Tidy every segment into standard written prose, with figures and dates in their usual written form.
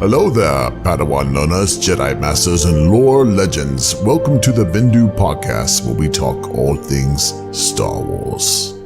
Hello there, Padawan learners, Jedi Masters, and lore legends. Welcome to the Bendu podcast, where we talk all things Star Wars.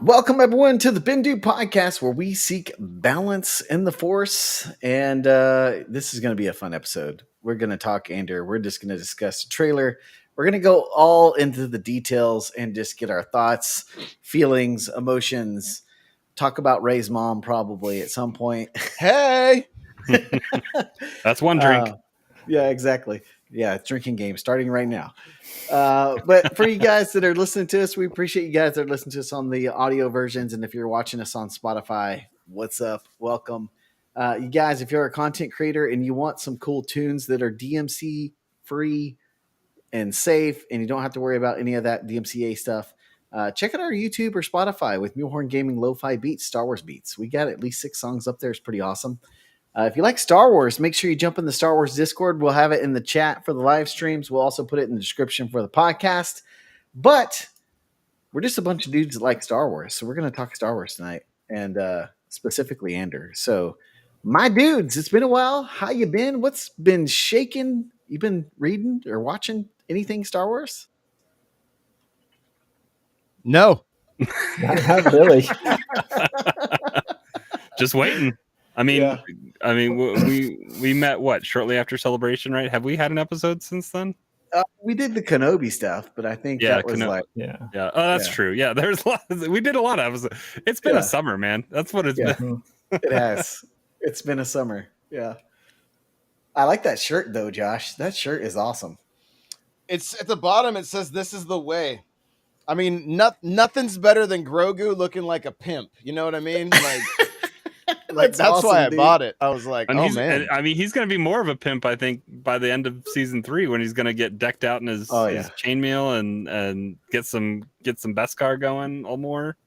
Welcome, everyone, to the Bendu podcast, where we seek balance in the Force. And this is going to be a fun episode. We're going to talk Andor. We're just going to discuss the trailer. We're going to go all into the details and just get our thoughts, feelings, emotions. Talk about Rey's mom probably at some point. Hey! That's one drink. Yeah, exactly. Yeah, drinking game starting right now. But for you guys that are listening to us, we appreciate you guys that are listening to us on the audio versions. And if you're watching us on Spotify, what's up? Welcome. You guys, if you're a content creator and you want some cool tunes that are DMC free and safe, and you don't have to worry about any of that DMCA stuff, check out our YouTube or Spotify with MULEHORN-GAMING Lo-Fi Beats, Star Wars Beats. We got at least 6 songs up there. It's pretty awesome. If you like Star Wars, make sure you jump in the Star Wars Discord. We'll have it in the chat for the live streams. We'll also put it in the description for the podcast. But we're just a bunch of dudes that like Star Wars. So we're going to talk Star Wars tonight, and specifically Andor. So my dudes, it's been a while. How you been? What's been shaking? You been reading or watching anything Star Wars? No. Not really. Just waiting. I mean, we met shortly after Celebration, right? Have we had an episode since then? We did the Kenobi stuff, but I think that was yeah. Oh, that's true. Yeah, there's a lot. We did a lot of episodes. It's been a summer, man. That's what it's been. It has. It's been a summer. Yeah. I like that shirt though, Josh. That shirt is awesome. It's at the bottom. It says, "This is the way." I mean, nothing's better than Grogu looking like a pimp. You know what I mean? That's awesome, why I bought it. I was like, oh man. I mean, he's going to be more of a pimp, I think, by the end of season 3 when he's going to get decked out in his chainmail and get some Beskar going all more.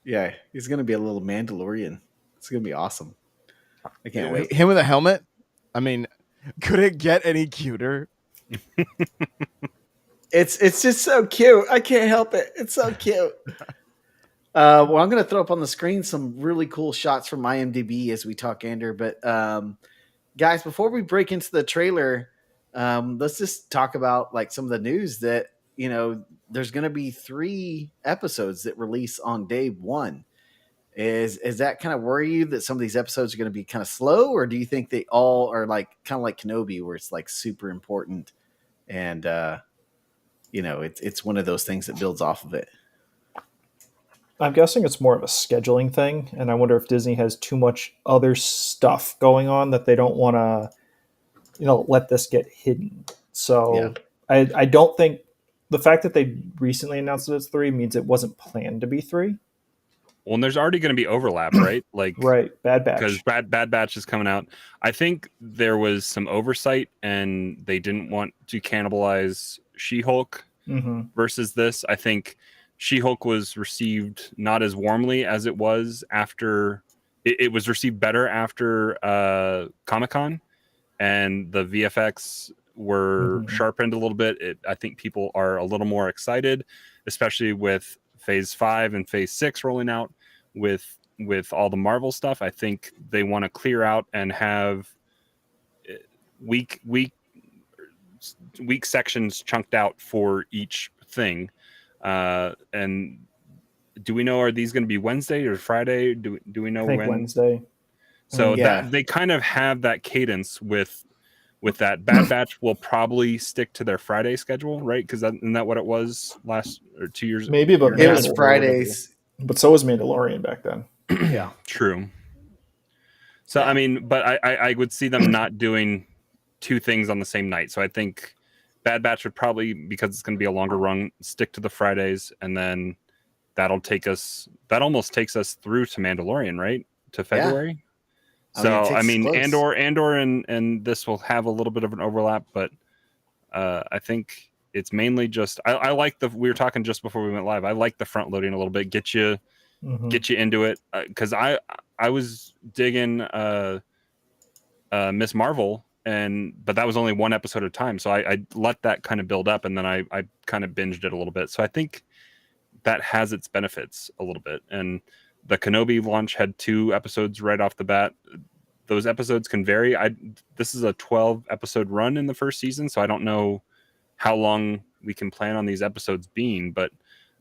Yeah, he's going to be a little Mandalorian. It's going to be awesome. I can't wait. Him with a helmet. I mean, could it get any cuter? It's just so cute. I can't help it. It's so cute. Well, I'm going to throw up on the screen some really cool shots from IMDb as we talk Andor. But guys, before we break into the trailer, let's just talk about like some of the news that, you know, there's going to be 3 episodes that release on day 1. Is that kind of worry you that some of these episodes are going to be kind of slow, or do you think they all are like kind of like Kenobi, where it's like super important and you know, it's one of those things that builds off of it? I'm guessing it's more of a scheduling thing, and I wonder if Disney has too much other stuff going on that they don't want to, you know, let this get hidden. So I don't think the fact that they recently announced that it's 3 means it wasn't planned to be 3. Well, and there's already going to be overlap, right? Right, Bad Batch. Because Bad Batch is coming out. I think there was some oversight, and they didn't want to cannibalize She-Hulk versus this. I think She-Hulk was received not as warmly as it was after. It was received better after Comic-Con, and the VFX were sharpened a little bit. I think people are a little more excited, especially with Phase 5 and Phase 6 rolling out with all the Marvel stuff. I think they want to clear out and have week sections chunked out for each thing. And do we know, are these going to be Wednesday or Friday? Do we know when? Wednesday. So that they kind of have that cadence with that. Bad Batch will probably stick to their Friday schedule, right? Because isn't that what it was last or 2 years? Maybe, but it was Fridays. But so was Mandalorian back then. Yeah, true. So I mean, but I would see them not doing 2 things on the same night. So I think Bad Batch would probably, because it's going to be a longer run, stick to the Fridays, and then that almost takes us through to Mandalorian, right? To February. So I mean Andor and this will have a little bit of an overlap, but I think it's mainly just I like we were talking just before we went live. I like the front loading a little bit, get you get you into it. Because I was digging Miss Marvel, but that was only one episode at a time, so I let that kind of build up, and then I kind of binged it a little bit. So I think that has its benefits a little bit. And the Kenobi launch had 2 episodes right off the bat. Those episodes can vary. This is a 12 episode run in the first season, so I don't know how long we can plan on these episodes being, but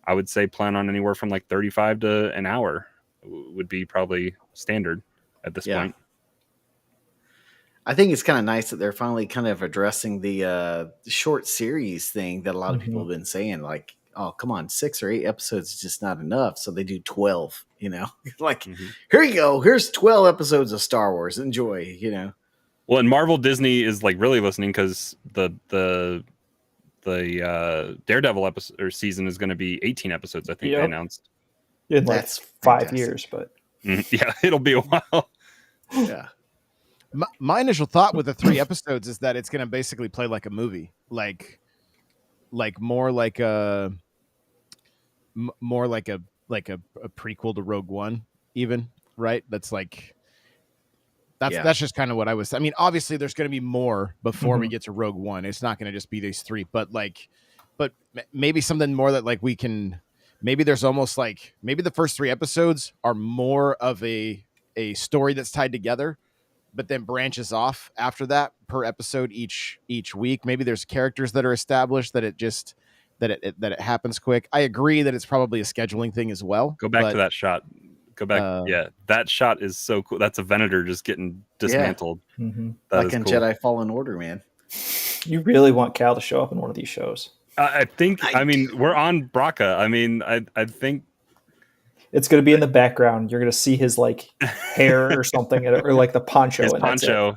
I would say plan on anywhere from like 35 to an hour would be probably standard at this point. I think it's kind of nice that they're finally kind of addressing the short series thing that a lot of people have been saying, like, oh, come on, 6 or 8 episodes is just not enough. So they do 12, like, here you go. Here's 12 episodes of Star Wars. Enjoy, Well, and Marvel Disney is like really listening, because the Daredevil episode or season is going to be 18 episodes. I think they announced. In like That's 5 years, but yeah, it'll be a while. Yeah. My initial thought with the 3 episodes is that it's going to basically play like a movie, like more like a prequel to Rogue One, even, right? That's just kind of what I was. I mean, obviously, there's going to be more before we get to Rogue One. It's not going to just be these 3, but maybe something more that like we can. Maybe there's almost like maybe the first 3 episodes are more of a story that's tied together, but then branches off after that per episode each week. Maybe there's characters that are established that it happens quick. I agree that it's probably a scheduling thing as well. Go back to that shot. Go back. That shot is so cool. That's a Venator just getting dismantled. Like in Jedi Fallen Order, man. You really want Cal to show up in one of these shows? I think. I mean, we're on Braca. I mean, I think it's going to be in the background. You're going to see his like hair or something, or like the poncho.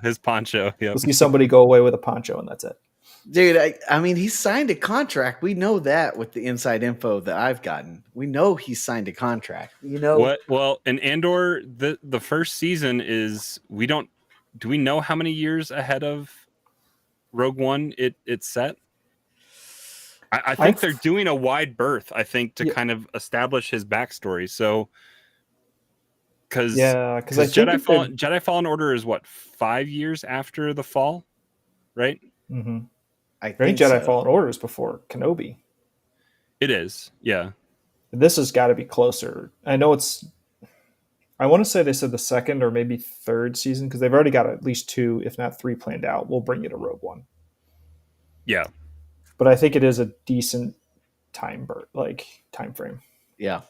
His poncho. Yep. You'll see somebody go away with a poncho, and that's it. Dude, I mean, he signed a contract. We know that with the inside info that I've gotten. We know he signed a contract. What? Well, in Andor, the first season is do we know how many years ahead of Rogue One it's set? I think they're doing a wide berth, I think, to kind of establish his backstory. So, because Jedi Fallen Order is what, 5 years after the fall, right? Mm-hmm. I think Jedi Fallen Order is before Kenobi. It is, yeah. This has got to be closer. I know I want to say they said the 2nd or maybe 3rd season, because they've already got at least 2, if not 3, planned out. We'll bring you to Rogue One. Yeah. But I think it is a decent time frame. Yeah.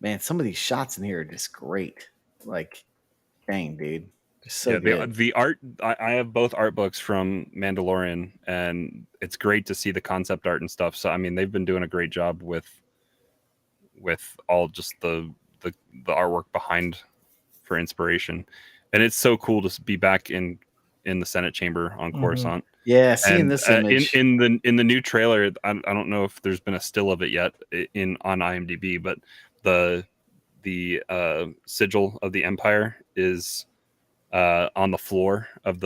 Man, some of these shots in here are just great. Like, dang, dude. So good. The art, I have both art books from Mandalorian, and it's great to see the concept art and stuff. So I mean, they've been doing a great job with all just the artwork behind for inspiration, and it's so cool to be back in the Senate chamber on Coruscant. Yeah, seeing this image in the new trailer. I don't know if there's been a still of it yet on IMDb, but the sigil of the Empire is on the floor of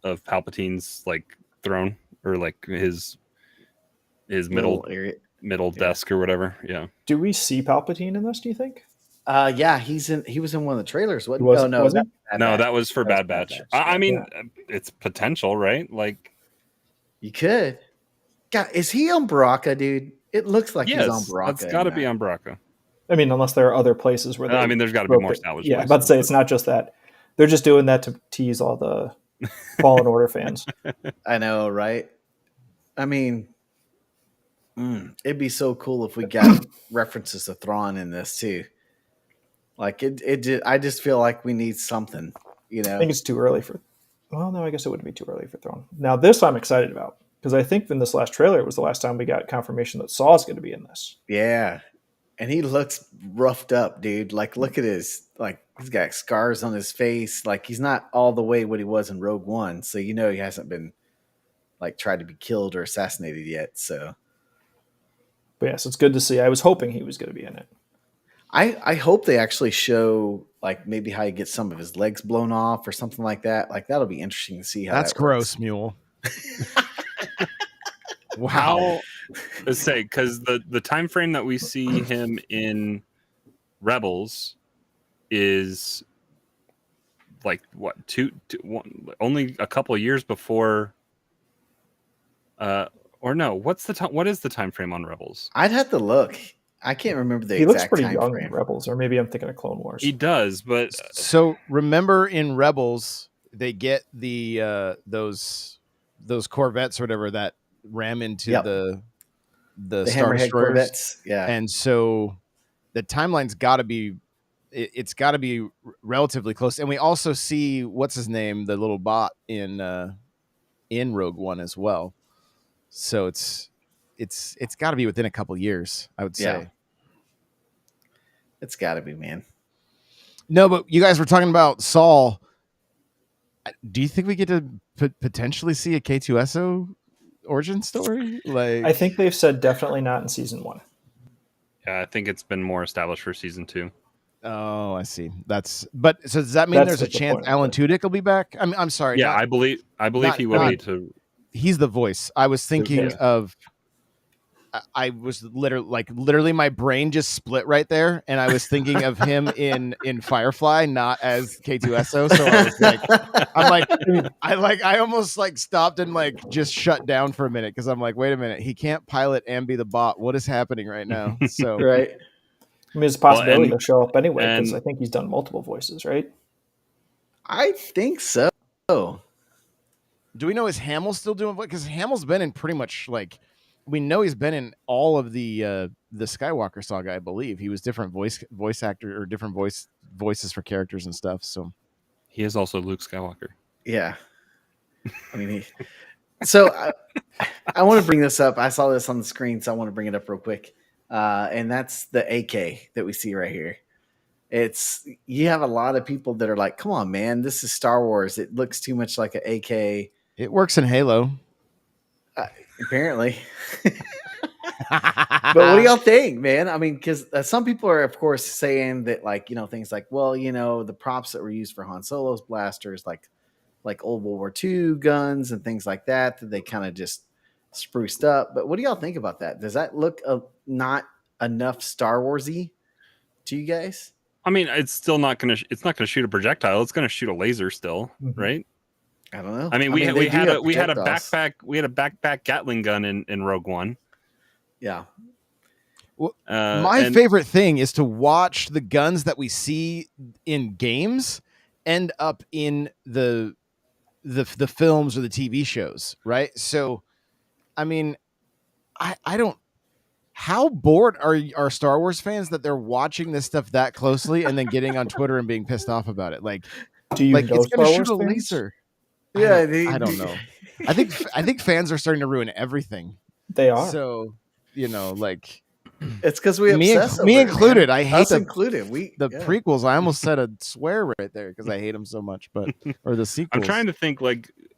Palpatine's like throne, or like his middle desk or whatever. Yeah. Do we see Palpatine in this, do you think? Yeah, he was in one of the trailers. What? That was for Bad Batch. I mean, it's potential, right? Like, you could. God, is he on Braca, dude? It looks like he's on Braca. It's got to be on Braca. I mean, unless there are other places where there's got to be more established. Yeah, I'm about to say it's not just that. They're just doing that to tease all the Fallen Order fans. I know, right? I mean, it'd be so cool if we got references to Thrawn in this too. Like I just feel like we need something, I think it's too early for. Well, no, I guess it wouldn't be too early for Thrawn. Now, this I'm excited about, because I think in this last trailer it was the last time we got confirmation that Saw's going to be in this. Yeah, and he looks roughed up, dude. Like, look at he's got scars on his face. Like, he's not all the way what he was in Rogue One, so he hasn't been like tried to be killed or assassinated yet. So, but yes, it's good to see. I was hoping he was going to be in it. I hope they actually show like maybe how he gets some of his legs blown off or something like that. Like, that'll be interesting to see how that's that gross, works. Mule. Wow. Let's say because the time frame that we see him in Rebels is like what only a couple of years before. Or no, what is the time frame on Rebels? I'd have to look. I can't remember the He looks exact pretty time young frame. in Rebels, or maybe I'm thinking of Clone Wars. He does, but So remember in Rebels, they get the those Corvettes or whatever that ram into the Star Hammerhead Destroyers. Corvettes. Yeah. And so the timeline's got to be, it's got to be relatively close. And we also see what's his name, the little bot in Rogue One as well. So it's got to be within a couple years, I would say. Yeah. It's got to be, man. No, but you guys were talking about Saul. Do you think we get to potentially see a K2SO origin story? Like, I think they've said definitely not in season 1. yeah, I think it's been more established for season 2. Oh, I see. So does that mean there's a chance Alan Tudyk will be back? I'm sorry. Yeah, I believe he will be too. He's the voice. I was thinking of. I was literally my brain just split right there, and I was thinking of him in Firefly, not as K2SO. So I almost stopped and just shut down for a minute because I'm like, wait a minute, he can't pilot and be the bot. What is happening right now? So right. I mean, it's a possibility he'll show up anyway because I think he's done multiple voices, right? I think so. Do we know is Hamill still doing what? Because Hamill's been in pretty much we know he's been in all of the Skywalker saga, I believe. He was different voice actor or different voices for characters and stuff. So he is also Luke Skywalker. Yeah. I mean, so I want to bring this up. I saw this on the screen, so I want to bring it up real quick. And that's the AK that we see right here. You have a lot of people that are like, come on, man, this is Star Wars. It looks too much like an AK. It works in Halo. Apparently. But what do y'all think, man? I mean, because some people are, of course, saying that, things like, well, the props that were used for Han Solo's blasters, like old World War II guns and things like that they kind of just spruced up. But what do y'all think about that? Does that look not enough Star Wars-y to you guys? I mean, it's not going to shoot a projectile. It's going to shoot a laser still, right? I don't know. I mean, we had a backpack Gatling gun in Rogue One. Yeah. Well, my favorite thing is to watch the guns that we see in games end up in the films or the TV shows, right? So, I mean, I don't. How bored are Star Wars fans that they're watching this stuff that closely and then getting on Twitter and being pissed off about it? Do you know it's going to shoot a fans? laser? Yeah, I don't know. I think fans are starting to ruin everything. They are. So, it's because we obsess me over included. It, I hate included. Prequels. I almost said a swear right there because I hate them so much. Or the sequels. I'm trying to think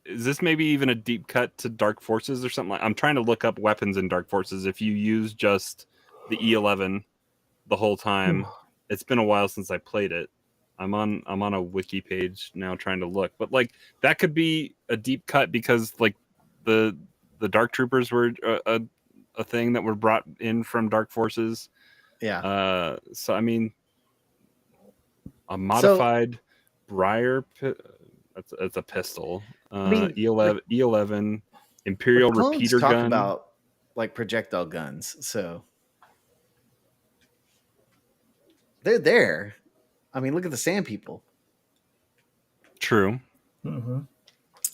is this maybe even a deep cut to Dark Forces or something? I'm trying to look up weapons in Dark Forces. If you use just the E11 the whole time, it's been a while since I played it. I'm on a wiki page now trying to look, but that could be a deep cut because the Dark Troopers were a thing that were brought in from Dark Forces. Yeah. So I mean, a modified Briar. That's a pistol. E11 Imperial repeater talk gun. About projectile guns, so they're there. I mean, look at the Sand People. True. Mm-hmm.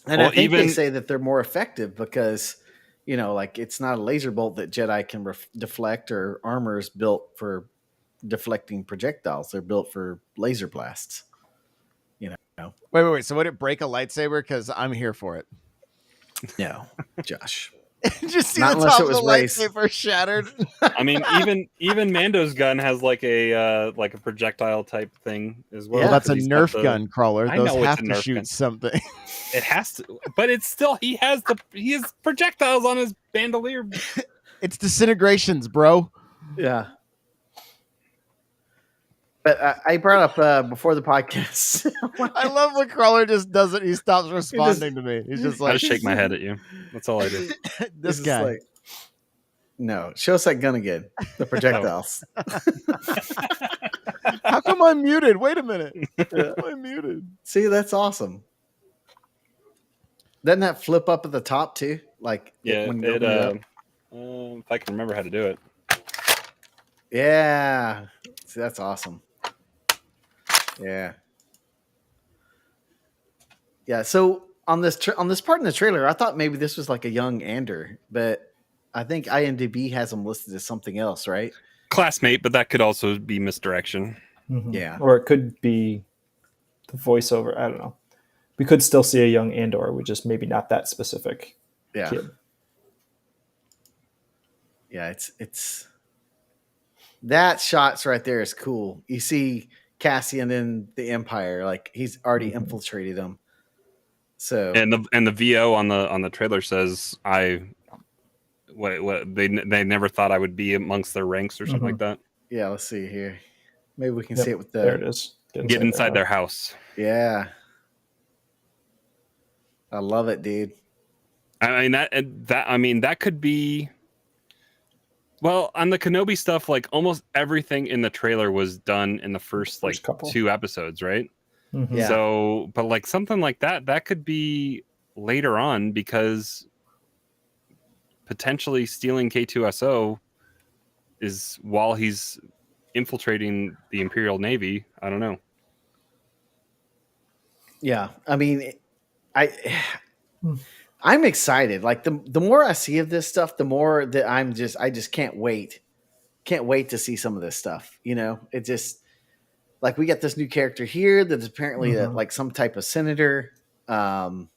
And I think they say that they're more effective because, it's not a laser bolt that Jedi can deflect or armor is built for deflecting projectiles. They're built for laser blasts. Wait. So would it break a lightsaber? Because I'm here for it. No, Josh. Just see not the top of the lightsaber shattered. I mean, even Mando's gun has a projectile type thing as well. Yeah, that's a Nerf gun, Crawler. Those have to shoot gun. Something. It has to, but it's still he has projectiles on his bandolier. It's disintegrations, bro. Yeah. But I brought up before the podcast. I love when Crawler just does it. He stops responding to me. He's just I just shake my head at you. That's all I do. This guy. No, show us that gun again. The projectiles. How come I'm muted? Wait a minute. I'm muted. See, that's awesome. Doesn't that flip up at the top too? Like when you open it up? If I can remember how to do it. Yeah. See, that's awesome. Yeah. Yeah. So on this part in the trailer, I thought maybe this was like a young Andor, but I think IMDb has him listed as something else, right? Classmate, but that could also be misdirection. Mm-hmm. Yeah. Or it could be the voiceover. I don't know. We could still see a young Andor, we just maybe not that specific kid. Yeah, it's that shots right there is cool. You see Cassian in the Empire, like he's already infiltrated them. So and the VO on the trailer says what they never thought I would be amongst their ranks or something like that. Yeah, let's see here. Maybe we can see it with the. There it is. Get inside their house. Yeah, I love it, dude. I mean that could be. Well, on the Kenobi stuff, like almost everything in the trailer was done in the first couple. 2 episodes, right? Mm-hmm. Yeah. So, but like something like that could be later on because potentially stealing K2SO is while he's infiltrating the Imperial Navy. I don't know. Yeah, I mean, I'm excited. Like the more I see of this stuff, the more that I just can't wait to see some of this stuff. You know, it just like we got this new character here that is apparently like some type of senator that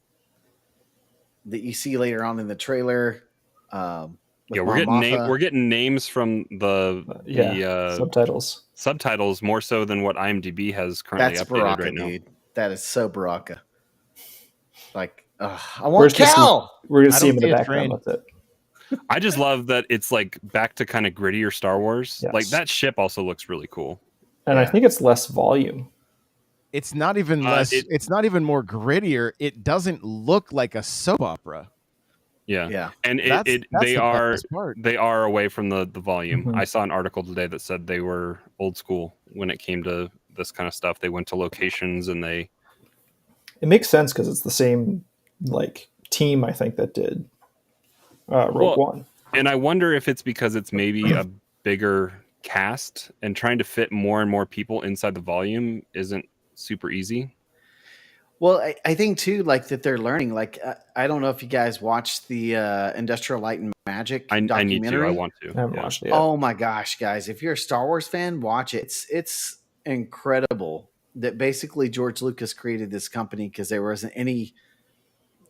you see later on in the trailer. We're getting names from the subtitles more so than what IMDb has currently updated Baraka, right now. Dude. That is so Baraka. Like, I want Cal. We're gonna see him in the background with it. I just love that it's like back to kind of grittier Star Wars. Yes. Like that ship also looks really cool. And I think it's less volume. It's not even less. It's not even more grittier. It doesn't look like a soap opera. Yeah. And they are away from the volume. Mm-hmm. I saw an article today that said they were old school when it came to this kind of stuff. They went to locations and it makes sense because it's the same like team I think that did Rogue One. And I wonder if it's because it's maybe a bigger cast and trying to fit more and more people inside the volume isn't super easy. Well, I think too, like that they're learning. Like I don't know if you guys watched the Industrial Light and Magic documentary. I need to. I want to. I haven't watched it yet. Oh my gosh, guys! If you're a Star Wars fan, watch it. It's incredible that basically George Lucas created this company because there wasn't any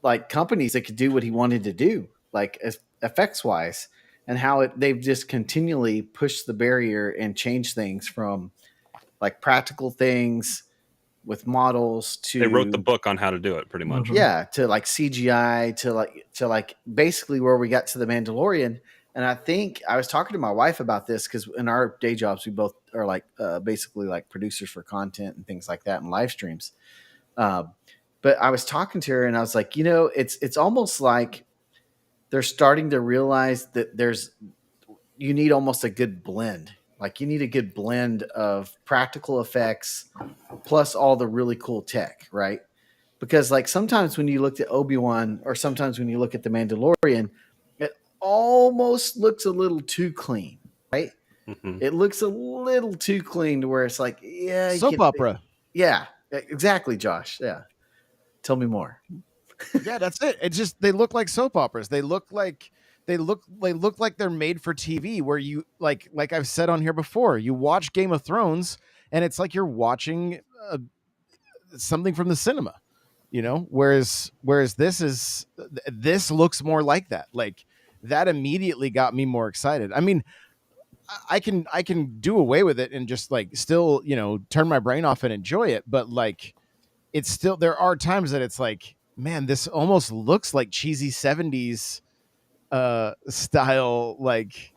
like companies that could do what he wanted to do, like effects wise, and how they've just continually pushed the barrier and changed things from like practical things with models to they wrote the book on how to do it pretty much. Yeah, to like CGI to like basically where we got to the Mandalorian. And I think I was talking to my wife about this because in our day jobs we both are like basically like producers for content and things like that and live streams. But I was talking to her and I was like, you know, it's almost like they're starting to realize that you need almost a good blend. Like you need a good blend of practical effects plus all the really cool tech, right? Because like sometimes when you look at Obi-Wan or sometimes when you look at the Mandalorian, it almost looks a little too clean, right? Mm-hmm. It looks a little too clean to where it's like, yeah, soap opera. Yeah, exactly, Josh. Yeah. Tell me more. Yeah, that's it. It's just they look like soap operas. They look like they're made for TV where you like I've said on here before, you watch Game of Thrones and it's like you're watching something from the cinema, you know, whereas this looks more like that. Like that immediately got me more excited. I mean, I can do away with it and just like still, you know, turn my brain off and enjoy it. But like, it's still, there are times that it's like, man, this almost looks like cheesy 70s style, like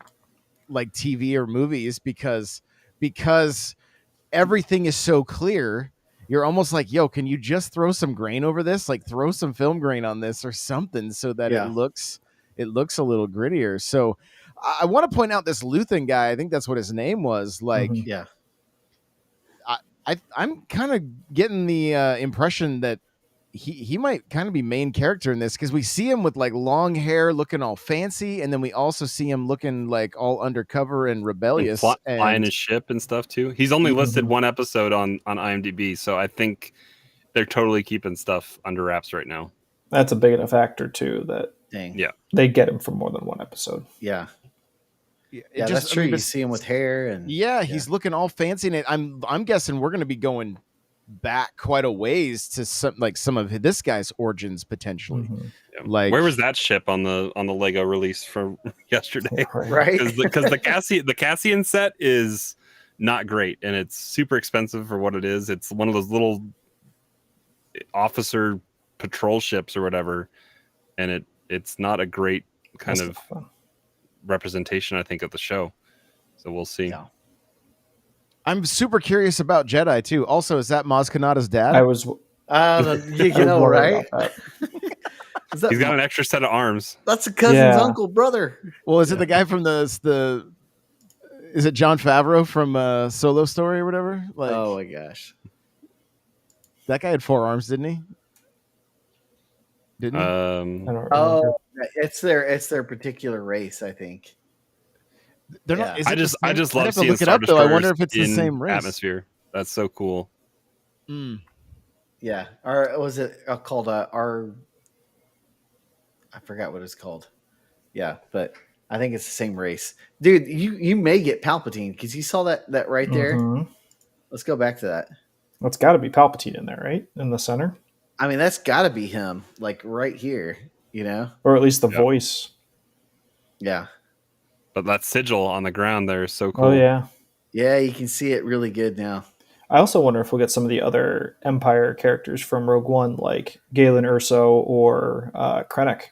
TV or movies because everything is so clear. You're almost like, yo, can you just throw some grain over this? Like throw some film grain on this or something so that it looks a little grittier. So I want to point out this Luthen guy. I think that's what his name was. Like, Yeah. I'm kind of getting the impression that he might kind of be main character in this, because we see him with like long hair looking all fancy, and then we also see him looking like all undercover and rebellious and flying his ship and stuff too. He's only listed one episode on IMDb, so I think they're totally keeping stuff under wraps right now. That's a big enough actor too that they get him for more than one episode. Yeah, that's true. You see him with hair and he's looking all fancy, and I'm guessing we're going to be going back quite a ways to some of this guy's origins potentially. Like, where was that ship on the Lego release from yesterday? Right, because the Cassian set is not great, and it's super expensive for what it is. It's one of those little officer patrol ships or whatever, and it's not a great kind of representation, I think, of the show. So we'll see. Yeah. I'm super curious about Jedi too. Also, is that Maz Kanata's dad? I was, right? He's got an extra set of arms. That's a cousin's uncle, brother. Well, is it the guy from the? Is it Jon Favreau from Solo Story or whatever? Like, oh my gosh, that guy had 4 arms, didn't he? Didn't he? I don't remember. Oh, it's their particular race, I think. They're not. I just love seeing look it up though. I wonder if it's the same race. Atmosphere. That's so cool. Yeah, or was it called our? I forgot what it's called. Yeah, but I think it's the same race, dude. You may get Palpatine because you saw that right there. Let's go back to that. That's got to be Palpatine in there, right? In the center. I mean, that's got to be him, like right here, or at least the voice. Yeah. But that sigil on the ground there is so cool. Oh yeah. Yeah, you can see it really good now. I also wonder if we'll get some of the other Empire characters from Rogue One, like Galen Erso or Krennic.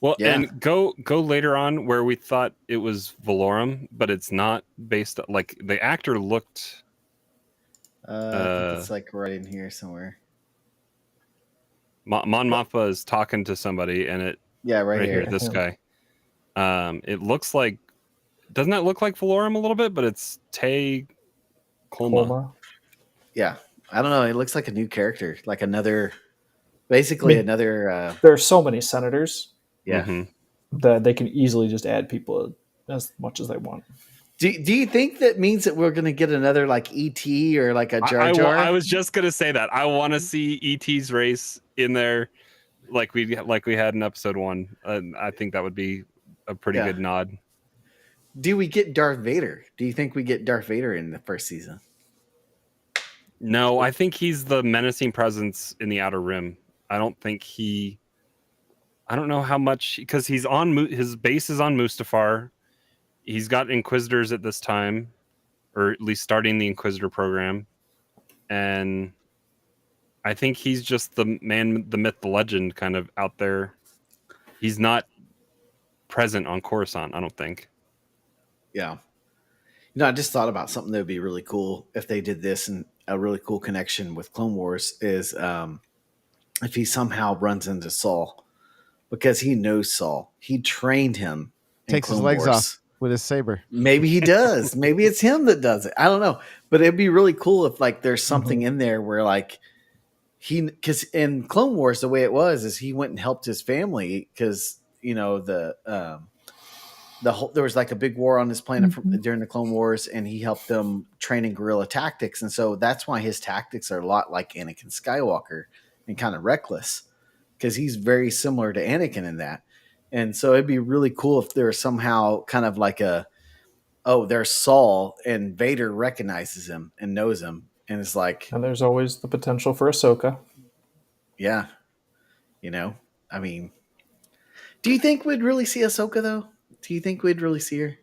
Well, and go later on where we thought it was Valorum, but it's not based on, like, the actor looked. I think it's like right in here somewhere. Mon Mothma is talking to somebody, and it right here. This guy. It looks like, doesn't that look like Valorum a little bit? But it's Tay Kolma. Yeah, I don't know. It looks like a new character, like another. Basically, another. There are so many senators. Yeah, that they can easily just add people as much as they want. Do you think that means that we're going to get another like ET or like a Jar Jar? I was just going to say that. I want to see ET's race in there, like we had in episode 1. I think that would be a pretty good nod. Do we get Darth Vader? Do you think we get Darth Vader in the first season? No, I think he's the menacing presence in the Outer Rim. I don't think I don't know how much, because he's on his base is on Mustafar. He's got Inquisitors at this time, or at least starting the Inquisitor program, and I think he's just the man, the myth, the legend, kind of out there. He's not present on Coruscant, I don't think. Yeah. I just thought about something that would be really cool if they did this, and a really cool connection with Clone Wars is if he somehow runs into Saul, because he knows Saul. He trained him. Takes his legs off with his saber. Maybe he does. Maybe it's him that does it. I don't know. But it'd be really cool if like there's something in there where like because in Clone Wars, the way it was is he went and helped his family because, the whole, there was like a big war on this planet during the Clone Wars, and he helped them train in guerrilla tactics. And so that's why his tactics are a lot like Anakin Skywalker and kind of reckless, because he's very similar to Anakin in that. And so it'd be really cool if there was somehow kind of like there's Saul, and Vader recognizes him and knows him. And it's like, and there's always the potential for Ahsoka. Yeah. I mean, do you think we'd really see Ahsoka though? Do you think we'd really see her?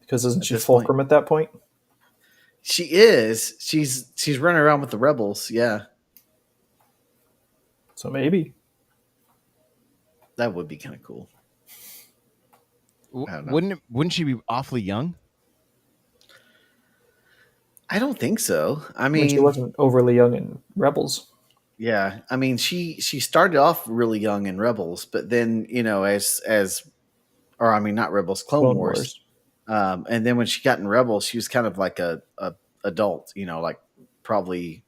Because isn't she Fulcrum at that point? She is. She's running around with the rebels. Yeah. So maybe. That would be kind of cool. Wouldn't she be awfully young? I don't think so. I mean, she wasn't overly young in Rebels. Yeah, I mean, she started off really young in Rebels, but then as or I mean, not Rebels, Clone Wars. And then when she got in Rebels, she was kind of like a adult, like probably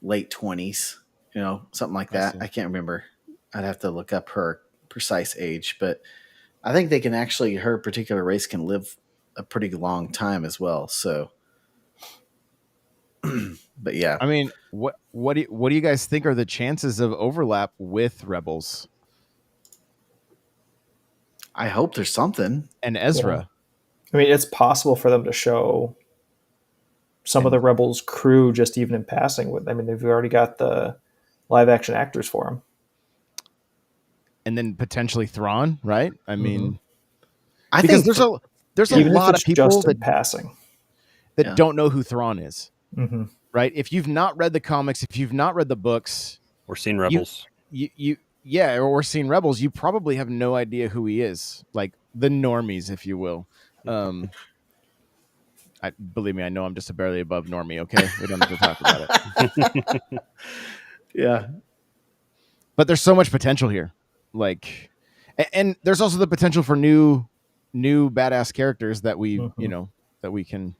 late 20s, something like that. I can't remember. I'd have to look up her precise age, but I think they can actually, her particular race can live a pretty long time as well. So, but yeah, I mean, what do you guys think are the chances of overlap with Rebels I hope there's something. and Ezra? Yeah. I mean, it's possible for them to show some of the Rebels crew just even in passing with. I mean, they've already got the live action actors for them. And then potentially Thrawn, right? I mean, I because think there's a lot of people that passing that don't know who Thrawn is, right? If you've not read the comics, if you've not read the books, or seen Rebels, or seen Rebels, you probably have no idea who he is, like the normies, if you will. Believe me, I know I'm just a barely above normie. Okay, we don't have to talk about it. Yeah, but there's so much potential here, like, and there's also the potential for new badass characters that we that we can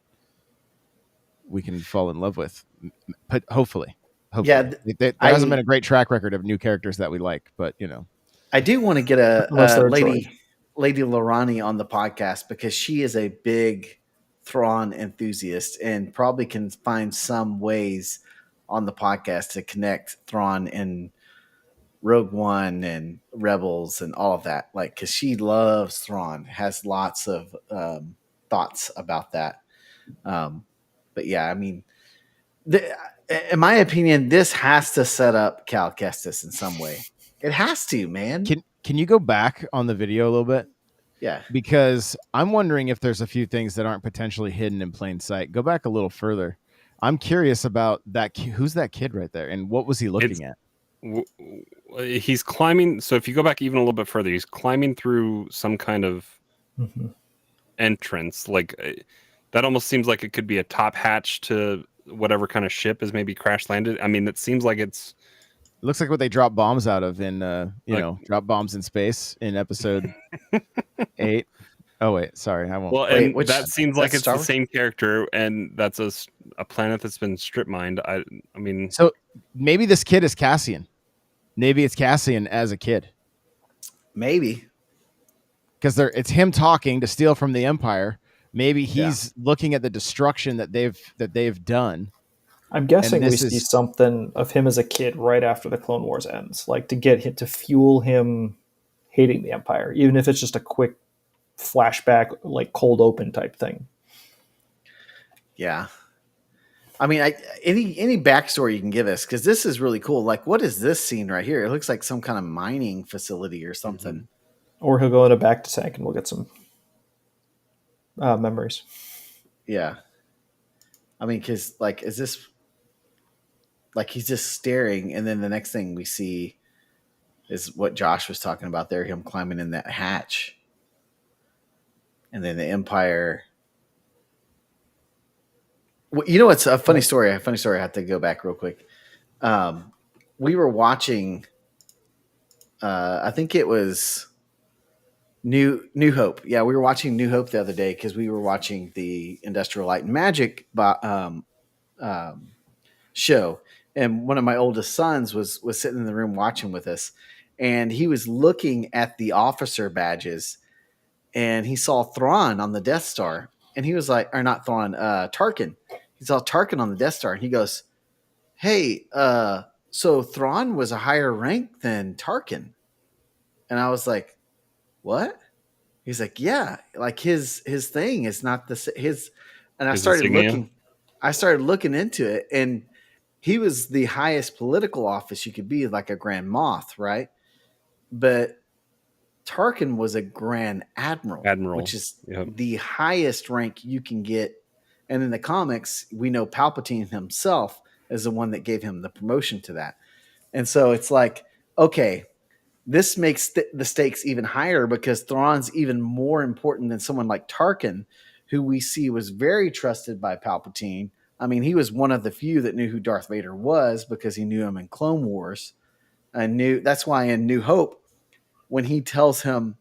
fall in love with, but hopefully. Yeah, there hasn't been a great track record of new characters that we like, but I do want to get a Lady Lorani on the podcast because she is a big Thrawn enthusiast and probably can find some ways on the podcast to connect Thrawn and Rogue One and Rebels and all of that. Like, because she loves Thrawn, has lots of thoughts about that. But yeah, I mean, in my opinion, this has to set up Cal Kestis in some way. It has to, man. Can you go back on the video a little bit? Yeah. Because I'm wondering if there's a few things that aren't potentially hidden in plain sight. Go back a little further. I'm curious about that. Who's that kid right there? And what was he looking at? He's climbing. So if you go back even a little bit further, he's climbing through some kind of entrance. Like that almost seems like it could be a top hatch to whatever kind of ship is maybe crash landed. I mean, it seems like it looks like what they drop bombs out of in, drop bombs in space in episode 8. Oh wait, sorry, I won't. Well, and that seems like it's the same character, and that's a planet that's been strip mined. I mean, so maybe this kid is Cassian. Maybe it's Cassian as a kid. Maybe because it's him talking to steal from the Empire. Maybe he's looking at the destruction that they've done. I'm guessing we see something of him as a kid right after the Clone Wars ends, like to get him to fuel him hating the Empire, even if it's just a quick flashback, like cold open type thing. Yeah, I mean, any backstory you can give us, because this is really cool. Like, what is this scene right here? It looks like some kind of mining facility or something. Or he'll go in a back to tank and we'll get some memories. Yeah, I mean, because like, is this like he's just staring, and then the next thing we see is what Josh was talking about there, him climbing in that hatch. And then the Empire. Well, it's a funny story. I have to go back real quick. We were watching. I think it was New Hope. Yeah, we were watching New Hope the other day because we were watching the Industrial Light and Magic show, and one of my oldest sons was sitting in the room watching with us, and he was looking at the officer badges. And he saw Thrawn on the Death Star. And he was like, or not Thrawn, Tarkin. He saw Tarkin on the Death Star. And he goes, hey, so Thrawn was a higher rank than Tarkin. And I was like, what? He's like, yeah, like his thing is not his. And I started looking into it. And he was the highest political office you could be, like a Grand Moff, right? But Tarkin was a Grand Admiral, which is the highest rank you can get. And in the comics, we know Palpatine himself is the one that gave him the promotion to that. And so it's like, okay, this makes the stakes even higher because Thrawn's even more important than someone like Tarkin, who we see was very trusted by Palpatine. I mean, he was one of the few that knew who Darth Vader was because he knew him in Clone Wars. That's why in New Hope, when he tells him,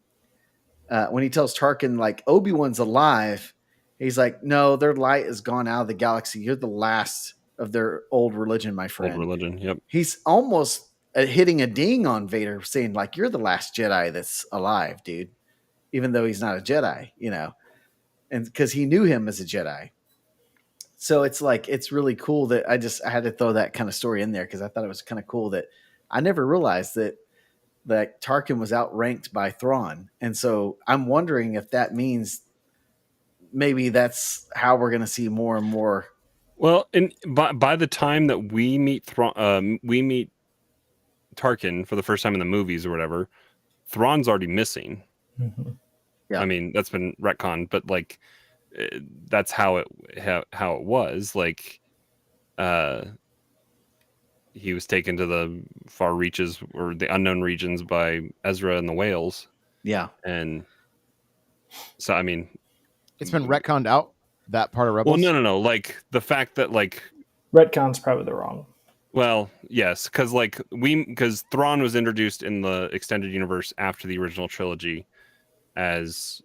when he tells Tarkin like Obi-Wan's alive, he's like, no, their light has gone out of the galaxy. You're the last of their old religion, my friend. Old religion, yep. He's almost hitting a ding on Vader, saying like, you're the last Jedi that's alive, dude, even though he's not a Jedi, you know, and because he knew him as a Jedi. So it's like, it's really cool that I had to throw that kind of story in there because I thought it was kind of cool that I never realized that Tarkin was outranked by Thrawn. And so I'm wondering if that means maybe that's how we're going to see more and more. Well, and by the time that we meet Tarkin for the first time in the movies or whatever, Thrawn's already missing. Mm-hmm. Yeah. I mean, that's been retconned, but like that's how it was. Like, he was taken to the far reaches or the unknown regions by Ezra and the whales. Yeah. And so, I mean, it's been retconned out, that part of Rebels. Well, no. Like the fact that like retcon's probably the wrong. Well, yes, because Thrawn was introduced in the extended universe after the original trilogy, as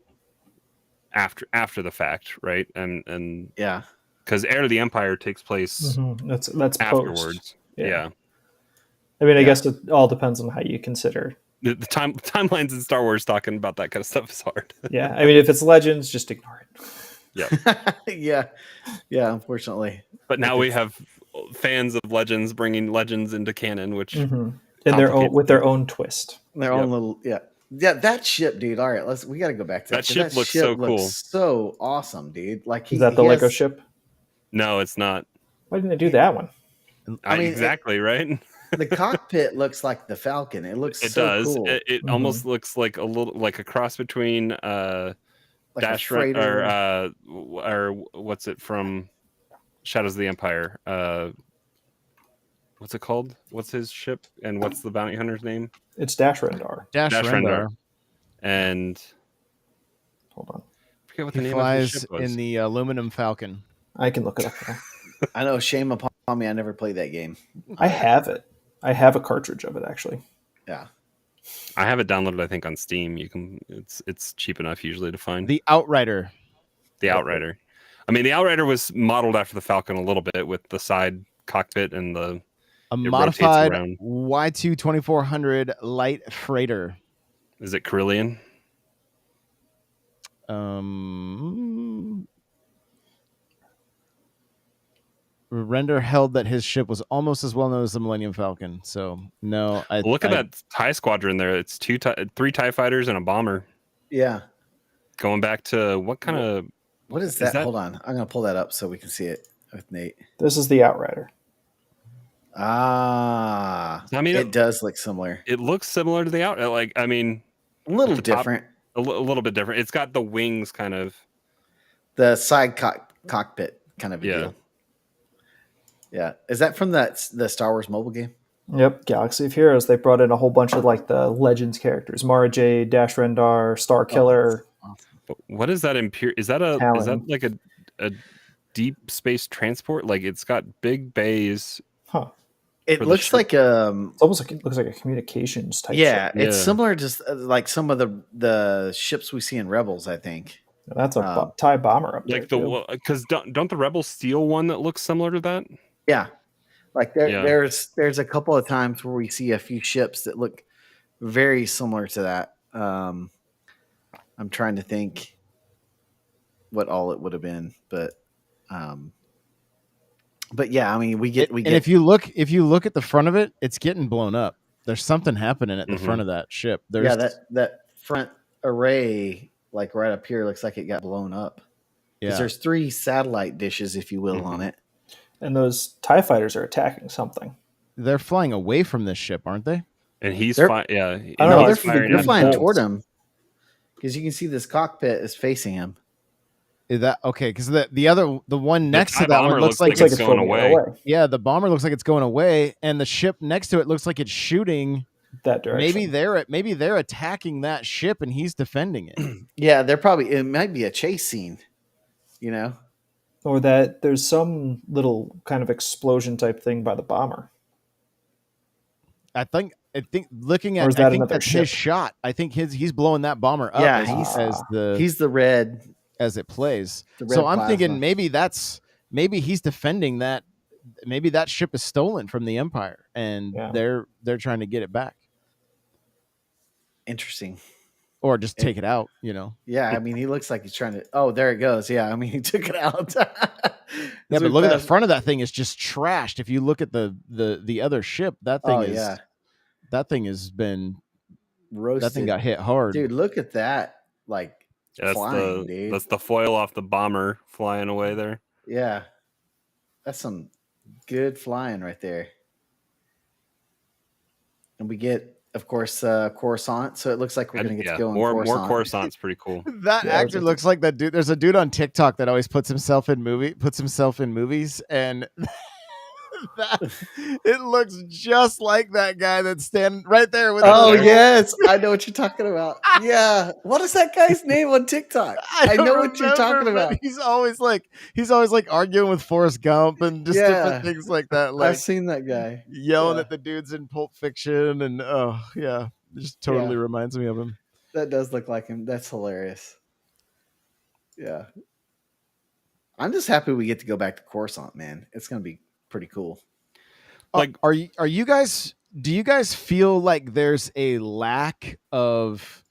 after the fact, right? And yeah, because Heir to the Empire takes place that's afterwards. Post. Yeah. I mean, I guess it all depends on how you consider the timelines in Star Wars. Talking about that kind of stuff is hard. Yeah, I mean, if it's Legends, just ignore it. yeah. Unfortunately, but now we have fans of Legends bringing Legends into canon, which in their own twist, their own little that ship, dude. All right, we got to go back to that ship. Looks so cool, so awesome, dude. Like is that the Lego ship? No, it's not. Why didn't they do that one? I mean, exactly right. The cockpit looks like the Falcon. It looks cool. It almost looks like a little like a cross between like Dash or what's it from Shadows of the Empire? What's it called? What's his ship and what's the bounty hunter's name? It's Dash Rendar. Dash Rendar. And hold on, I forget what the name flies of the ship was. In the aluminum Falcon. I can look it up now. I know, shame upon me. I never played that game. I have it. I have a cartridge of it, actually. Yeah. I have it downloaded, I think, on Steam. You can. It's cheap enough usually to find. The Outrider. The Outrider. I mean, the Outrider was modeled after the Falcon a little bit with the side cockpit and a modified Y2 2400 light freighter. Is it Carillion? Render held that his ship was almost as well known as the Millennium Falcon. So no, look at that TIE squadron there. It's 3 TIE fighters and a bomber. Yeah. Going back to what is that? Hold on, I'm gonna pull that up so we can see it with Nate. This is the Outrider. I mean, it does look similar. It looks similar to the Outrider. Like, I mean, a little different. A little bit different. It's got the wings kind of. The side cockpit kind of a deal. Yeah. Is that from the Star Wars mobile game? Yep. Galaxy of Heroes. They brought in a whole bunch of like the Legends characters. Mara Jade, Dash Rendar, Star Killer. Awesome. What is that? Is that like a deep space transport? Like it's got big bays. Huh. It looks like it's almost like it looks like a communications type ship. It's similar to like some of the ships we see in Rebels, I think. That's a TIE bomber up there. Like because don't the Rebels steal one that looks similar to that? Yeah. Like there's a couple of times where we see a few ships that look very similar to that. I'm trying to think what all it would have been, but yeah, I mean, we get. And if you look at the front of it, it's getting blown up. There's something happening at the front of that ship. That front array, like right up here, looks like it got blown up. Yeah, there's 3 satellite dishes, if you will, on it. And those TIE fighters are attacking something. They're flying away from this ship, aren't they? And he's flying. Yeah, I don't know. They're flying toward him because you can see this cockpit is facing him. Is that okay? Because the one next to that one looks like it's going away. Yeah, the bomber looks like it's going away, and the ship next to it looks like it's shooting that direction. Maybe they're attacking that ship, and he's defending it. Yeah, it might be a chase scene, you know, or that there's some little kind of explosion type thing by the bomber. I think think looking Or is at, that I think another that's ship? his shot. I think he's blowing that bomber up Yeah, as he's the red. as it plays. The red So I'm plasma. thinking maybe he's defending that. Maybe that ship is stolen from the Empire, and they're trying to get it back. Interesting. Or just take it out, you know. Yeah, I mean, he looks like he's trying to. Oh, there it goes. Yeah, I mean, he took it out. Yeah, but look at the front of that thing is just trashed. If you look at the other ship, that thing that thing has been roasted. That thing got hit hard, dude. Look at that, like flying, dude. That's the foil off the bomber flying away there. Yeah, that's some good flying right there. And we get, of course, Coruscant. So it looks like we're going to get to go on Coruscant. More Coruscant's pretty cool. That actor looks like that dude. There's a dude on TikTok that always puts himself in movies, and it looks just like that guy that's standing right there with. Oh yes, I know what you're talking about. Yeah, what is that guy's name on TikTok? I know what you're talking about. He's always like arguing with Forrest Gump and just different things like that. Like, I've seen that guy yelling at the dudes in Pulp Fiction, and it just totally reminds me of him. That does look like him. That's hilarious. Yeah, I'm just happy we get to go back to Coruscant, man. It's gonna be pretty cool. Like, are you guys? Do you guys feel like there's a lack of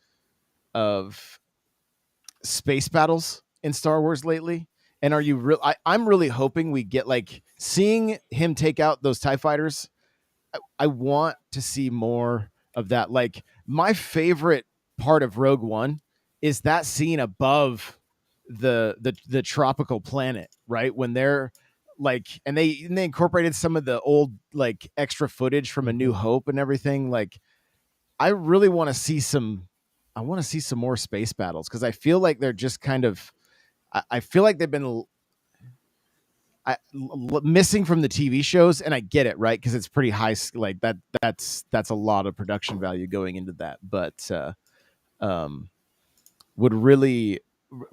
space battles in Star Wars lately? And are you I'm really hoping we get, like, seeing him take out those TIE fighters. I want to see more of that. Like, my favorite part of Rogue One is that scene above the tropical planet, right? When they're like, and they incorporated some of the old, like, extra footage from A New Hope and everything. Like, I really want to see some more space battles, because I feel like they're just kind of, I feel like they've been missing from the TV shows, and I get it, right? Because it's pretty high, like that's a lot of production value going into that. But would really,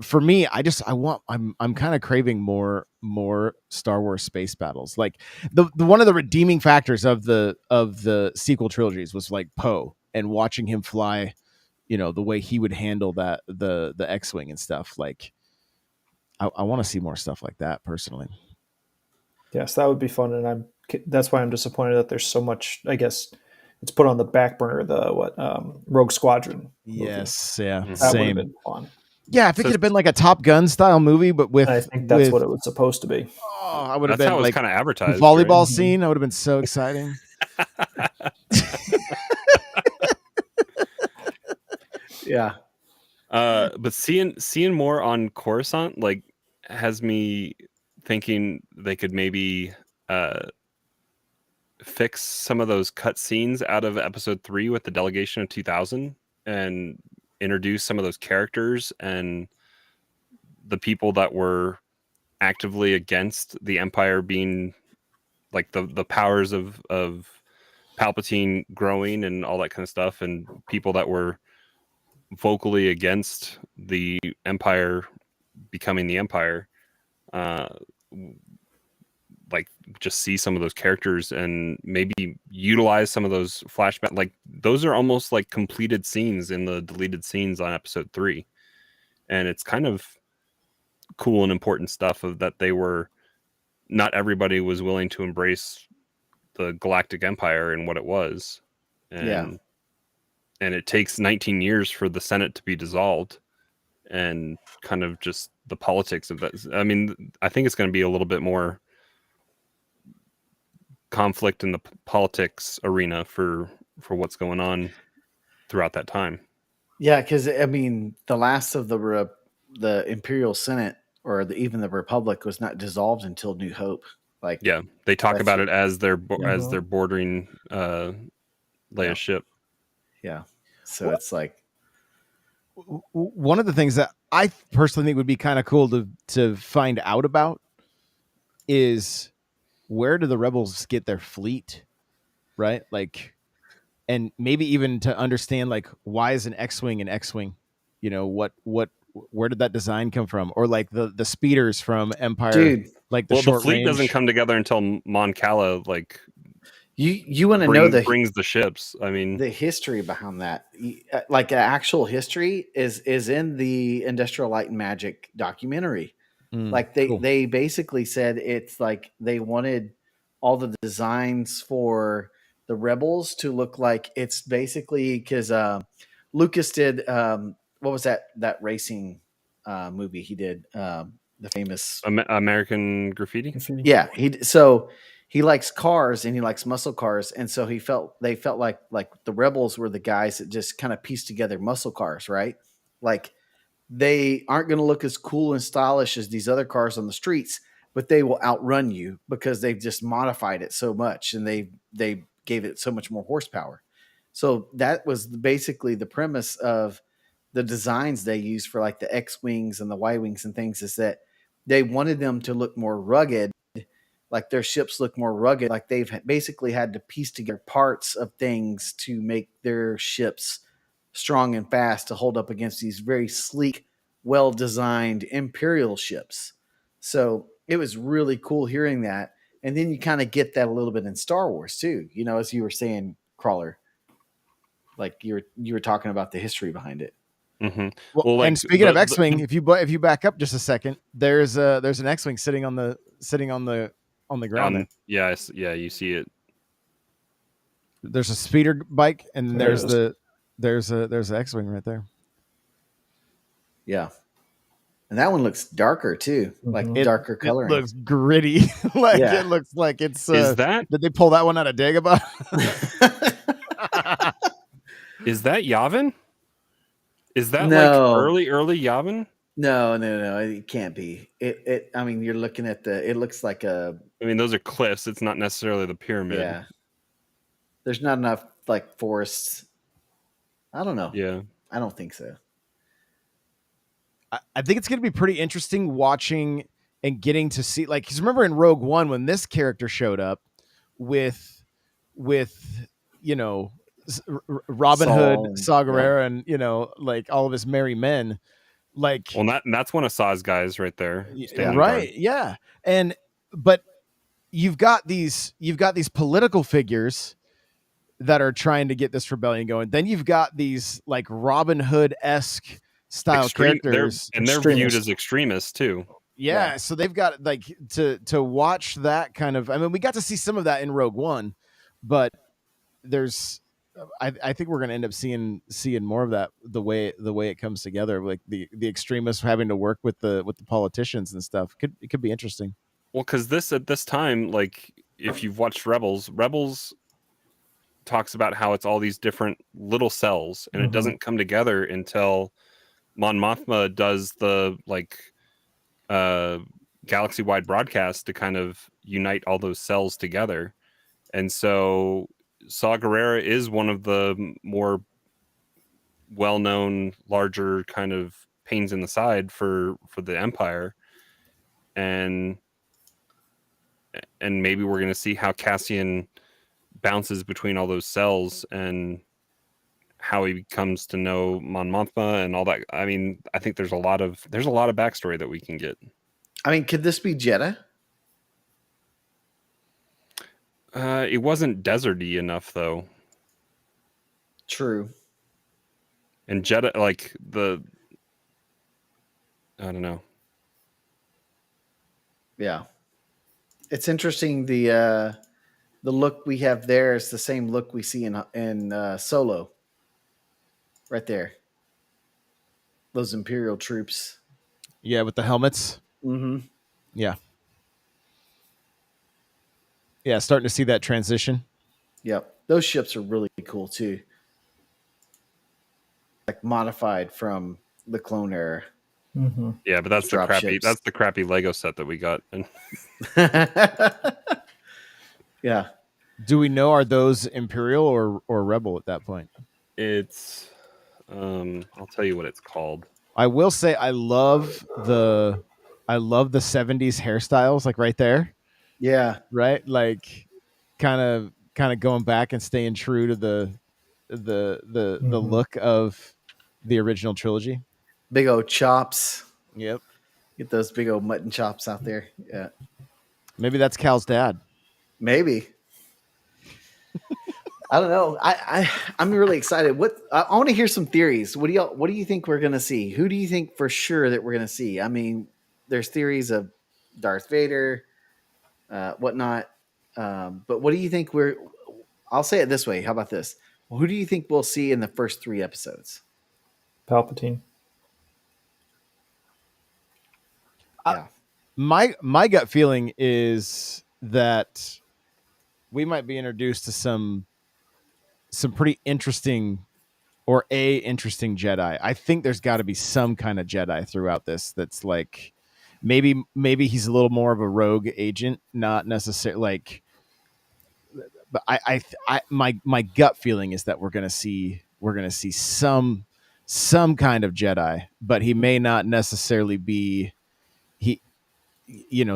for me, I'm kind of craving more Star Wars space battles. Like, the one of the redeeming factors of the sequel trilogies was, like, Poe, and watching him fly, you know, the way he would handle that, the X-Wing and stuff. Like, I want to see more stuff like that personally. Yes, that would be fun, and that's why I'm disappointed that there's so much. I guess it's put on the back burner. Rogue Squadron movie. Yes, yeah, that same. would have been fun. Yeah, if it could have been like a Top Gun style movie, but with, I think that's what it was supposed to be. Oh, I would have been, how it was like, kind of advertised. Volleyball scene. That would have been so exciting. Yeah. But seeing more on Coruscant, like, has me thinking they could maybe fix some of those cut scenes out of episode 3 with the delegation of 2000 and introduce some of those characters and the people that were actively against the Empire being, like, the powers of Palpatine growing and all that kind of stuff, and people that were vocally against the Empire becoming the Empire. Like, just see some of those characters and maybe utilize some of those flashbacks. Like, those are almost like completed scenes in the deleted scenes on episode 3. And it's kind of cool and important stuff of that not everybody was willing to embrace the Galactic Empire and what it was. And it takes 19 years for the Senate to be dissolved, and kind of just the politics of that. I mean, I think it's going to be a little bit more conflict in the politics arena for what's going on throughout that time. Yeah, because, I mean, the last of the Imperial Senate, or even the Republic, was not dissolved until New Hope. Like, yeah, they talk about it as they're bordering Leia's ship. Yeah, so it's like, one of the things that I personally think would be kind of cool to find out about is, where do the rebels get their fleet, right? Like, and maybe even to understand, like, why is an X-Wing an X-Wing? You know, where did that design come from? Or, like, the speeders from Empire, dude, like the short fleet range. doesn't come together until Mon Cala, like, You want to know brings the ships. I mean, the history behind that, like actual history, is in the Industrial Light and Magic documentary. Like they basically said it's like they wanted all the designs for the Rebels to look like it's basically because Lucas did what was that racing movie he did, the famous American Graffiti. Yeah, he likes cars and he likes muscle cars, and so they felt like the Rebels were the guys that just kind of pieced together muscle cars, right? Like they aren't going to look as cool and stylish as these other cars on the streets, but they will outrun you because they've just modified it so much and they gave it so much more horsepower. So that was basically the premise of the designs they use for like the X-wings and the Y-wings and things, is that they wanted them to look more rugged, like their ships look more rugged, like they've basically had to piece together parts of things to make their ships strong and fast to hold up against these very sleek, well-designed Imperial ships. So it was really cool hearing that. And then you kind of get that a little bit in Star Wars too, as you were saying, Crawler, like you were talking about the history behind it. Mm-hmm. Well, like, and speaking of X-wing, if you back up just a second, there's an X-wing sitting on the ground. Yeah, you see it. There's a speeder bike, and there's an X-wing right there. Yeah, and that one looks darker too, like darker coloring. It looks gritty. It looks like it's. Is that? Did they pull that one out of Dagobah? Is that Yavin? Is that no. like early Yavin? No, it can't be. I mean, you're looking at it looks like a. I mean, those are cliffs. It's not necessarily the pyramid. Yeah. There's not enough like forests. I don't know. Yeah. I don't think so. I think it's going to be pretty interesting watching and getting to see, like, because remember in Rogue One when this character showed up with Robin Hood, Saw Gerrera, and like all of his merry men. Like, well, that's one of Saw's guys right there, right? Yeah, but you've got these political figures that are trying to get this rebellion going. Then you've got these like Robin Hood-esque style characters, they're viewed as extremists too. Yeah, so they've got like to watch that kind of. I mean, we got to see some of that in Rogue One, but there's. I think we're going to end up seeing more of that the way it comes together, like the extremists having to work with the politicians and stuff. It could be interesting. Well, because at this time, like if you've watched Rebels talks about how it's all these different little cells, and it doesn't come together until Mon Mothma does the like galaxy-wide broadcast to kind of unite all those cells together, and so Saw Gerrera is one of the more well-known, larger kind of pains in the side for the Empire, and maybe we're going to see how Cassian bounces between all those cells and how he comes to know Mon Mothma and all that. I mean, I think there's a lot of backstory that we can get. I mean, could this be Jeddah? It wasn't deserty enough, though. True. And Jeddah, like I don't know. Yeah, it's interesting. The look we have there is the same look we see in Solo. Right there, those Imperial troops. Yeah, with the helmets. Mm-hmm. Yeah. Yeah, starting to see that transition. Yep. Those ships are really cool too. Like modified from the clone era. Mm-hmm. Yeah, but that's the crappy Lego set that we got. Yeah. Do we know, are those Imperial or Rebel at that point? It's I'll tell you what it's called. I will say I love the 70s hairstyles, like right there. Yeah. Right? Like kind of going back and staying true to the look of the original trilogy. Big old chops. Yep. Get those big old mutton chops out there. Yeah. Maybe that's Cal's dad. Maybe. I don't know. I'm really excited. I want to hear some theories. What do you think we're gonna see? Who do you think for sure that we're gonna see? I mean, there's theories of Darth Vader, whatnot. But what do you think I'll say it this way. How about this? Who do you think we'll see in the first 3 episodes? Palpatine. Yeah. My gut feeling is that we might be introduced to some pretty interesting interesting Jedi. I think there's got to be some kind of Jedi throughout this that's like maybe he's a little more of a rogue agent, not necessarily like. But my gut feeling is that we're gonna see some kind of Jedi, but he may not necessarily be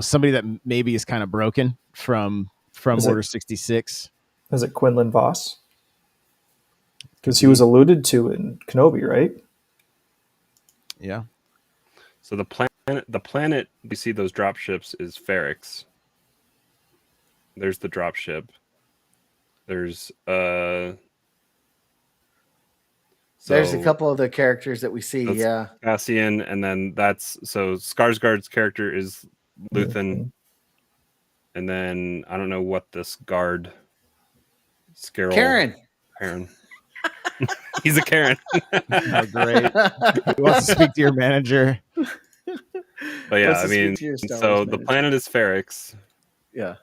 somebody that maybe is kind of broken from Order 66. Is it Quinlan Voss? Because he was alluded to in Kenobi, right? Yeah. So the planet we see those drop ships is Ferrix. There's the drop ship. There's there's a couple of the characters that we see. Yeah. Cassian, and then so Skarsgård's character is Luthen. And then I don't know what this guard Karen. He's a Karen. Oh, great. He wants to speak to your manager. But yeah, I mean, so the planet is Ferrix. Yeah.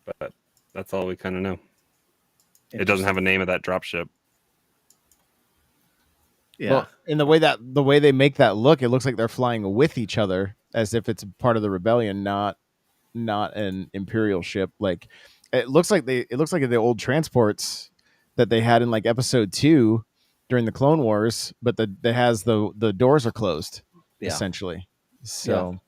But that's all we kind of know. It doesn't have a name of that dropship. Yeah. Well, in the way they make that look, it looks like they're flying with each other as if it's part of the rebellion, not an Imperial ship. Like it looks like the old transports that they had in like episode 2 during the Clone Wars, but the doors are closed essentially. So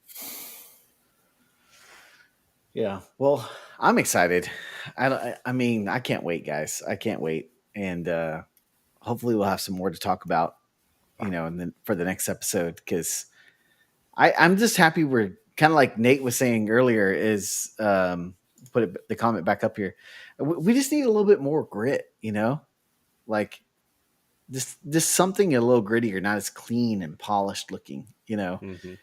yeah. Well, I'm excited. I mean, I can't wait, guys. I can't wait. And hopefully we'll have some more to talk about, and then for the next episode, because I'm just happy we're kind of like Nate was saying earlier is the comment back up here. We just need a little bit more grit, like just something a little grittier, not as clean and polished looking, Mm-hmm.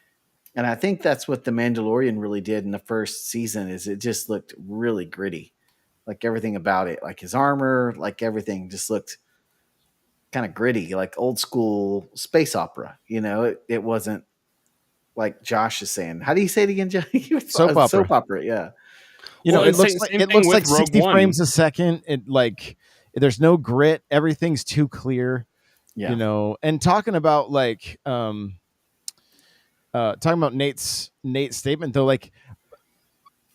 And I think that's what the Mandalorian really did in the first season is it just looked really gritty. Like everything about it, like his armor, like everything just looked kind of gritty, like old school space opera. It wasn't like Josh is saying. How do you say it again, Josh? Soap opera. Soap opera, yeah. It looks like 60 frames a second. It like there's no grit. Everything's too clear. Yeah. And talking about like Nate's statement though, like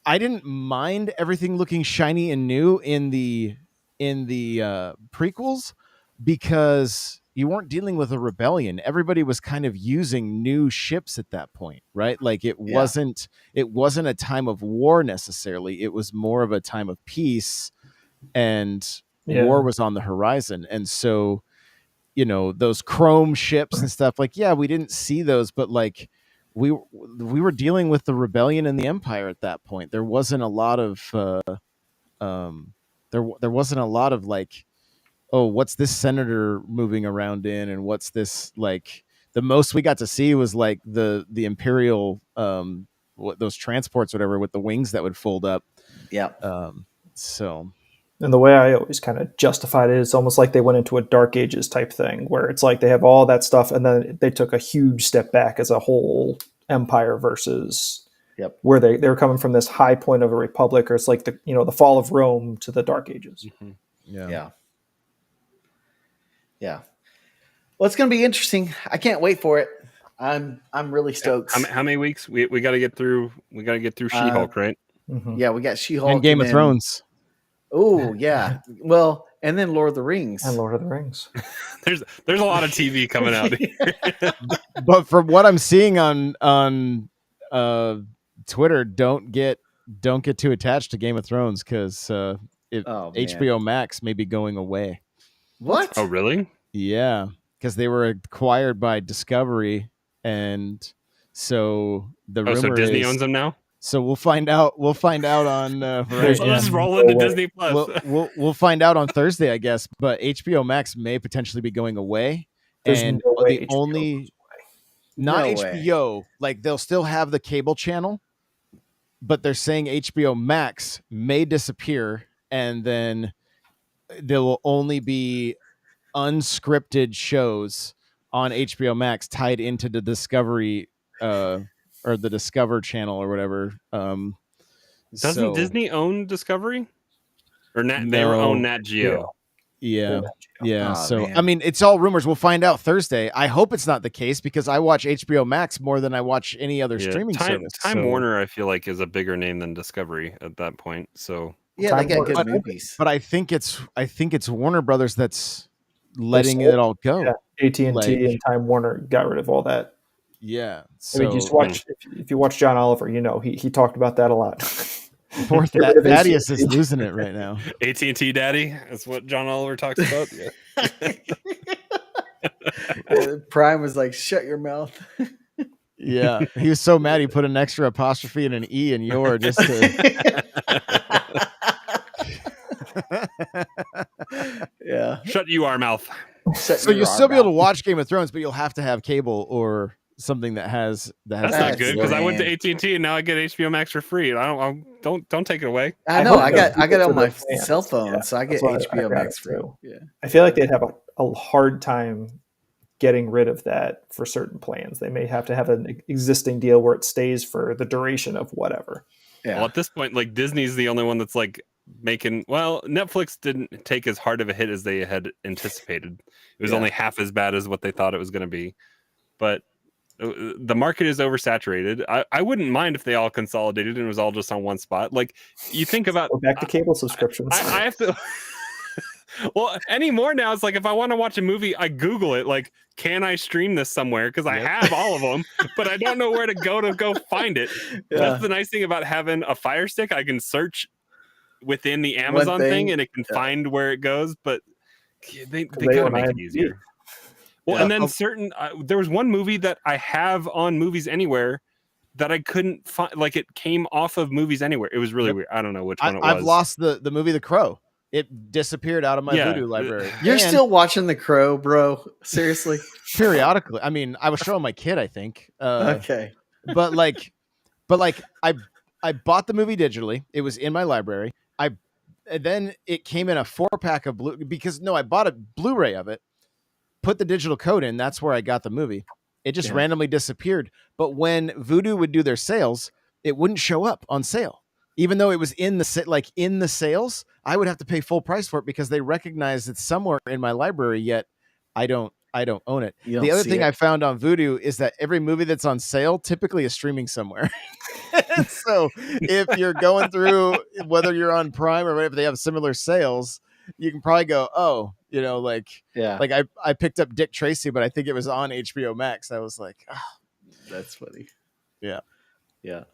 I didn't mind everything looking shiny and new in the prequels because you weren't dealing with a rebellion. Everybody was kind of using new ships at that point, right? Like it wasn't a time of war necessarily. It was more of a time of peace, and war was on the horizon. And so, those chrome ships and stuff, like, we didn't see those, but like we were dealing with the rebellion and the Empire at that point. There wasn't a lot of there wasn't a lot of like, oh, what's this senator moving around in, and what's this like. The most we got to see was like the Imperial those transports, whatever, with the wings that would fold up. Yeah. So. And the way I always kind of justified it is almost like they went into a Dark Ages type thing where it's like they have all that stuff and then they took a huge step back as a whole empire versus where they were coming from this high point of a republic, or it's like the fall of Rome to the Dark Ages. Mm-hmm. Yeah. Well, it's going to be interesting. I can't wait for it. I'm really stoked. How many weeks? We got to get through. We got to get through She-Hulk, right? Mm-hmm. Yeah, we got She-Hulk and Game of Thrones. Oh yeah. Well, and then Lord of the Rings. And Lord of the Rings. There's a lot of TV coming out here. But from what I'm seeing on Twitter, don't get too attached to Game of Thrones because HBO Max may be going away. What? Oh, really? Yeah, because they were acquired by Discovery, and so the rumor so Disney is, owns them now. So we'll find out. We'll find out on. Let's just roll into Disney Plus. We'll find out on Thursday, I guess. But HBO Max may potentially be going away, and the only not HBO. Like they'll still have the cable channel, but they're saying HBO Max may disappear, and then there will only be unscripted shows on HBO Max tied into the Discovery. Or the Discover channel or whatever. Doesn't Disney own Discovery? Or they own Nat Geo? Yeah. Oh, so, man. I mean, it's all rumors. We'll find out Thursday. I hope it's not the case because I watch HBO Max more than I watch any other streaming service. Time Warner, I feel like, is a bigger name than Discovery at that point. So yeah, they got good movies. But I think it's Warner Brothers that's letting it all go. Yeah. AT&T and Time Warner got rid of all that. Yeah, so, I mean, if you watch John Oliver, he talked about that a lot. Poor Thaddeus is losing it right now. AT&T Daddy, that's what John Oliver talks about. Prime was like, "Shut your mouth." Yeah, he was so mad he put an extra apostrophe and an E in your just to. Yeah, shut you our mouth. So you'll still be able to watch Game of Thrones, but you'll have to have cable or something that has. That's not good because I went to AT&T and now I get HBO Max for free. Don't take it away. I know. I got it on my cell phone, so I get HBO Max free. Yeah, I feel like they'd have a hard time getting rid of that for certain plans. They may have to have an existing deal where it stays for the duration of whatever. Yeah. Well, at this point, like Disney's the only one that's like making. Well, Netflix didn't take as hard of a hit as they had anticipated. It was only half as bad as what they thought it was going to be, but. The market is oversaturated. I wouldn't mind if they all consolidated and it was all just on one spot. Like you think about go back to cable subscriptions. I have to. Well, anymore now it's like if I want to watch a movie, I Google it. Like, can I stream this somewhere? Because I have all of them, but I don't know where to go find it. Yeah. That's the nice thing about having a Fire Stick. I can search within the Amazon thing and it can find where it goes. But they kind of make it easier. Well, and then there was one movie that I have on Movies Anywhere that I couldn't find. Like it came off of Movies Anywhere. It was really weird. I don't know which one it was. I've lost the movie The Crow. It disappeared out of my Voodoo library. You're still watching The Crow, bro? Seriously? Periodically. I mean, I was showing my kid, I think. Okay. But I bought the movie digitally. It was in my library. And then it came in a 4-pack of I bought a Blu-ray of it. Put the digital code in. That's where I got the movie. It just randomly disappeared. But when Vudu would do their sales, it wouldn't show up on sale, even though it was in the sales. I would have to pay full price for it because they recognize it's somewhere in my library. Yet I don't own it. The other thing I found on Vudu is that every movie that's on sale typically is streaming somewhere. So if you're going through whether you're on Prime or whatever, they have similar sales. You can probably go, I picked up Dick Tracy, but I think it was on HBO Max. I was like, that's funny. Yeah. Well,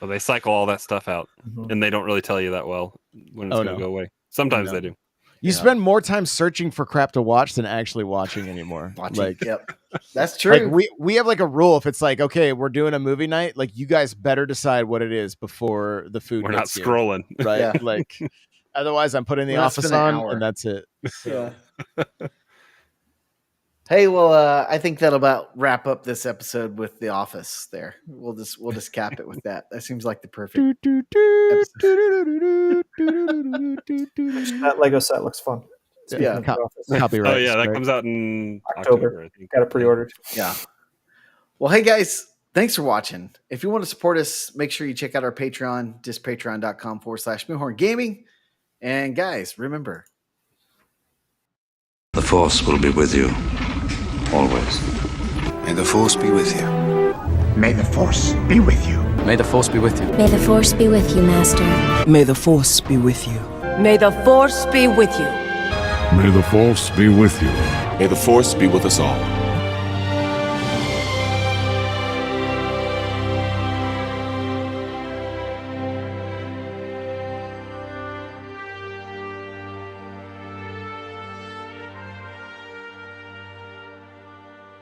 they cycle all that stuff out, and they don't really tell you that well when it's going to go away. Sometimes they do. You spend more time searching for crap to watch than actually watching anymore. Yep, that's true. Like we have like a rule. If it's like, okay, we're doing a movie night, like you guys better decide what it is before the food. We're not scrolling, right? Yeah. Like. Otherwise, I'm putting The Office on, and that's it. So. Yeah. Hey, well, I think that'll about wrap up this episode with The Office. There, we'll just cap it with that. That seems like the perfect episode. That Lego set looks fun. Copyright. Oh yeah, that comes out in October. I think. Got it pre-ordered. Yeah. Well, hey guys. Thanks for watching. If you want to support us, make sure you check out our Patreon, just patreon.com/MULEHORN-GAMING. And guys, remember, the Force will be with you, always. May the Force be with you. May the Force be with you. May the Force be with you. May the Force be with you, Master. May the Force be with you. May the Force be with you. May the Force be with you. May the Force be with us all.